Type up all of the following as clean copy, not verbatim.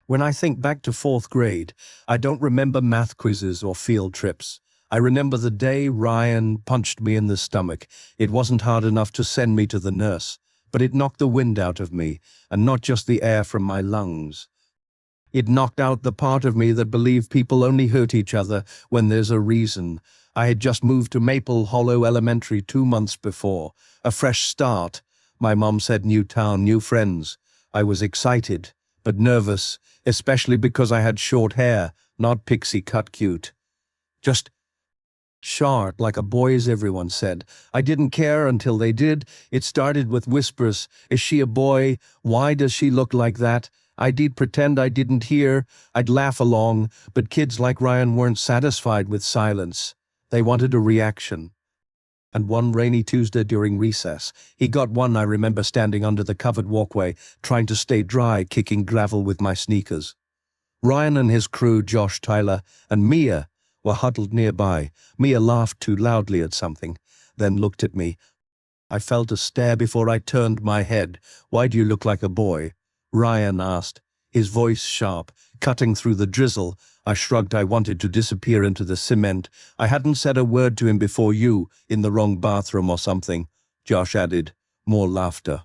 When I think back to fourth grade, I don't remember math quizzes or field trips. I remember the day Ryan punched me in the stomach. It wasn't hard enough to send me to the nurse, but it knocked the wind out of me, and not just the air from my lungs. It knocked out the part of me that believed people only hurt each other when there's a reason. I had just moved to Maple Hollow Elementary 2 months before. A fresh start. My mom said new town, new friends. I was excited, but nervous, especially because I had short hair, not pixie cut cute. Just short, like a boy's, everyone said. I didn't care until they did. It started with whispers. Is she a boy? Why does she look like that? I'd pretend I didn't hear. I'd laugh along, but kids like Ryan weren't satisfied with silence. They wanted a reaction. And one rainy Tuesday during recess, he got one. I remember standing under the covered walkway, trying to stay dry, kicking gravel with my sneakers. Ryan and his crew, Josh, Tyler, and Mia, were huddled nearby. Mia laughed too loudly at something, then looked at me. I felt a stare before I turned my head. Why do you look like a boy? Ryan asked, his voice sharp, cutting through the drizzle. I shrugged. I wanted to disappear into the cement. I hadn't said a word to him before. You, in the wrong bathroom or something, Josh added. More laughter.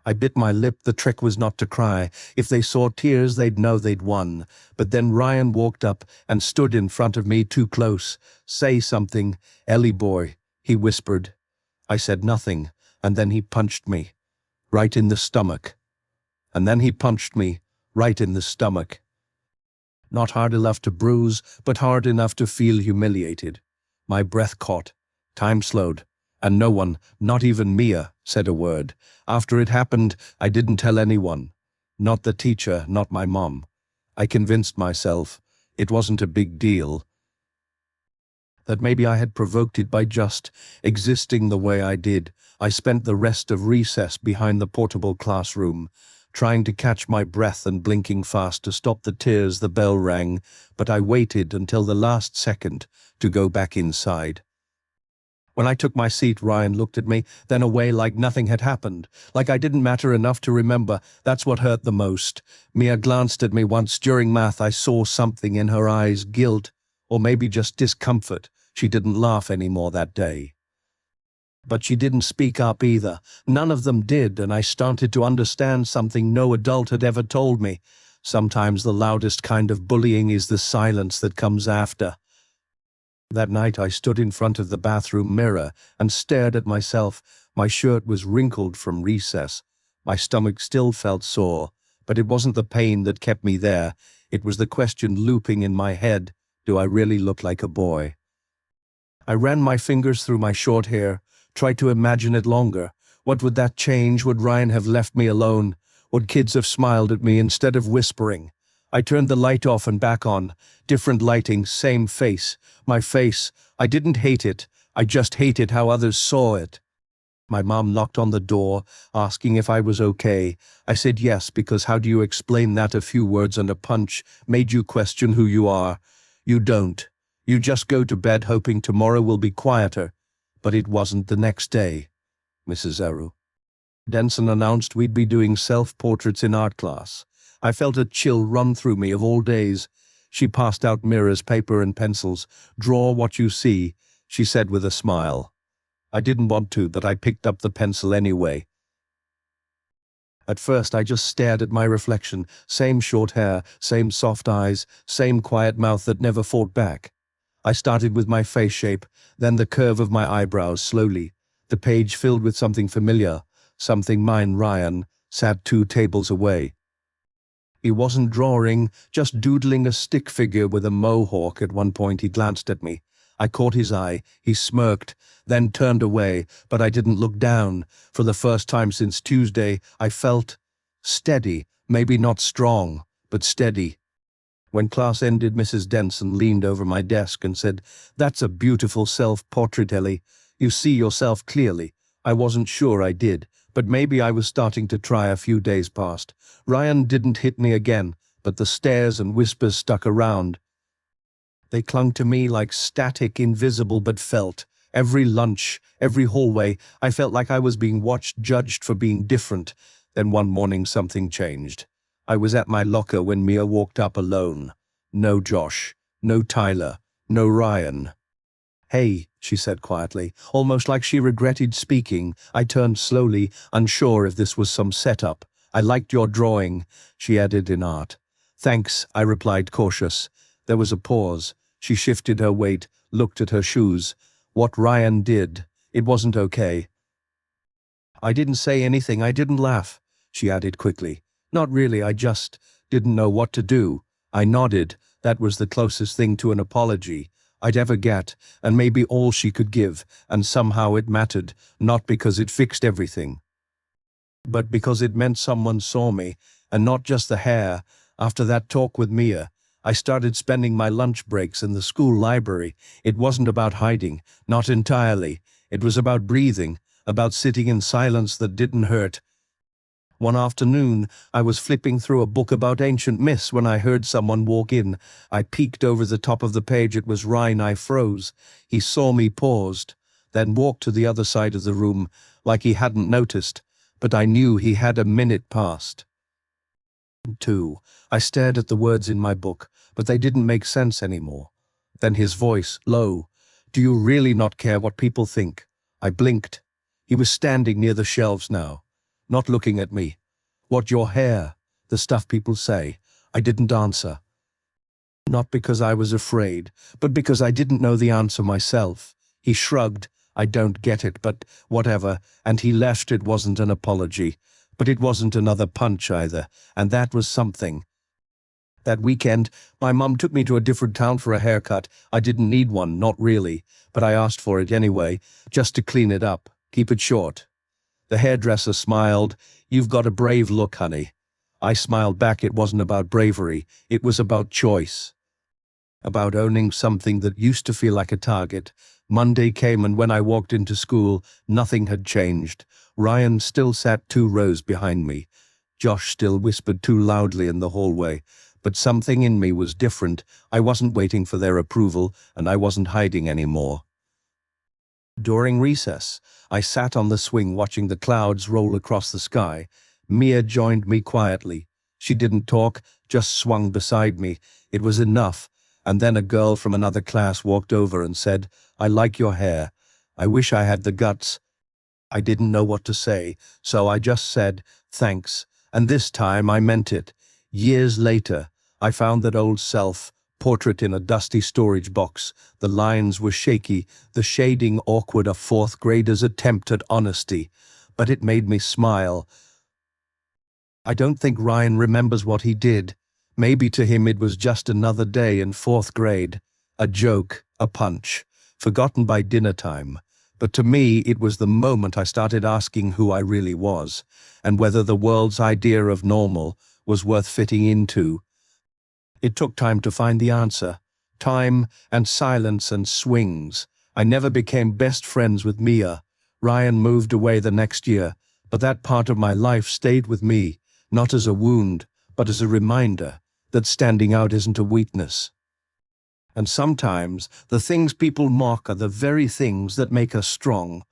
I bit my lip. The trick was not to cry. If they saw tears, they'd know they'd won. But then Ryan walked up and stood in front of me, too close. Say something, Ellie boy, he whispered. I said nothing, and then he punched me, right in the stomach. And then he punched me, right in the stomach. Not hard enough to bruise, but hard enough to feel humiliated. My breath caught. Time slowed. And no one, not even Mia, said a word. After it happened, I didn't tell anyone. Not the teacher, not my mom. I convinced myself it wasn't a big deal. That maybe I had provoked it by just existing the way I did. I spent the rest of recess behind the portable classroom, trying to catch my breath and blinking fast to stop the tears. The bell rang, but I waited until the last second to go back inside. When I took my seat, Ryan looked at me, then away, like nothing had happened, like I didn't matter enough to remember. That's what hurt the most. Mia glanced at me once during math. I saw something in her eyes, guilt, or maybe just discomfort. She didn't laugh anymore that day. But she didn't speak up either. None of them did, and I started to understand something no adult had ever told me. Sometimes the loudest kind of bullying is the silence that comes after. That night I stood in front of the bathroom mirror and stared at myself. My shirt was wrinkled from recess. My stomach still felt sore, but it wasn't the pain that kept me there. It was the question looping in my head. Do I really look like a boy? I ran my fingers through my short hair, tried to imagine it longer. What would that change? Would Ryan have left me alone? Would kids have smiled at me instead of whispering? I turned the light off and back on. Different lighting, same face. My face. I didn't hate it. I just hated how others saw it. My mom knocked on the door, asking if I was okay. I said yes, because how do you explain that? A few words and a punch made you question who you are. You don't. You just go to bed hoping tomorrow will be quieter. But it wasn't. The next day, Mrs. Denson announced we'd be doing self-portraits in art class. I felt a chill run through me. Of all days. She passed out mirrors, paper and pencils. Draw what you see, she said with a smile. I didn't want to, but I picked up the pencil anyway. At first I just stared at my reflection. Same short hair, same soft eyes, same quiet mouth that never fought back. I started with my face shape, then the curve of my eyebrows. Slowly, the page filled with something familiar, something mine. Ryan sat 2 tables away. He wasn't drawing, just doodling a stick figure with a mohawk. At one point he glanced at me. I caught his eye. He smirked, then turned away, but I didn't look down. For the first time since Tuesday, I felt steady, maybe not strong, but steady. When class ended, Mrs. Denson leaned over my desk and said, "That's a beautiful self-portrait, Ellie. You see yourself clearly." I wasn't sure I did, but maybe I was starting to try. A few days passed. Ryan didn't hit me again, but the stares and whispers stuck around. They clung to me like static, invisible but felt. Every lunch, every hallway, I felt like I was being watched, judged for being different. Then one morning something changed. I was at my locker when Mia walked up alone. No Josh, no Tyler, no Ryan. "Hey," she said quietly, almost like she regretted speaking. I turned slowly, unsure if this was some setup. "I liked your drawing," she added in art. "Thanks," I replied, cautious. There was a pause. She shifted her weight, looked at her shoes. "What Ryan did, it wasn't okay." "I didn't say anything, I didn't laugh," she added quickly. "Not really, I just didn't know what to do." I nodded. That was the closest thing to an apology I'd ever get, and maybe all she could give, and somehow it mattered, not because it fixed everything, but because it meant someone saw me, and not just the hair. After that talk with Mia, I started spending my lunch breaks in the school library. It wasn't about hiding, not entirely. It was about breathing, about sitting in silence that didn't hurt. One afternoon, I was flipping through a book about ancient myths when I heard someone walk in. I peeked over the top of the page. It was Ryan. I froze. He saw me, paused, then walked to the other side of the room, like he hadn't noticed, but I knew he had. A minute passed. Two. I stared at the words in my book, but they didn't make sense anymore. Then his voice, low. "Do you really not care what people think?" I blinked. He was standing near the shelves now, not looking at me. "What, your hair? The stuff people say?" I didn't answer. Not because I was afraid, but because I didn't know the answer myself. He shrugged. "I don't get it, but whatever," and he left. It wasn't an apology, but it wasn't another punch either, and that was something. That weekend, my mum took me to a different town for a haircut. I didn't need one, not really, but I asked for it anyway, just to clean it up, keep it short. The hairdresser smiled. "You've got a brave look, honey." I smiled back. It wasn't about bravery, it was about choice. About owning something that used to feel like a target. Monday came, and when I walked into school, nothing had changed. Ryan still sat 2 rows behind me. Josh still whispered too loudly in the hallway. But something in me was different. I wasn't waiting for their approval, and I wasn't hiding anymore. During recess, I sat on the swing watching the clouds roll across the sky. Mia joined me quietly. She didn't talk, just swung beside me. It was enough. And then a girl from another class walked over and said, "I like your hair. I wish I had the guts." I didn't know what to say, so I just said, "Thanks." And this time I meant it. Years later, I found that old self-portrait in a dusty storage box. The lines were shaky, the shading awkward, a 4th grader's attempt at honesty. But it made me smile. I don't think Ryan remembers what he did. Maybe to him it was just another day in 4th grade. A joke, a punch, forgotten by dinner time. But to me, it was the moment I started asking who I really was, and whether the world's idea of normal was worth fitting into. It took time to find the answer. Time and silence and swings. I never became best friends with Mia. Ryan moved away the next year, but that part of my life stayed with me, not as a wound, but as a reminder that standing out isn't a weakness. And sometimes the things people mock are the very things that make us strong.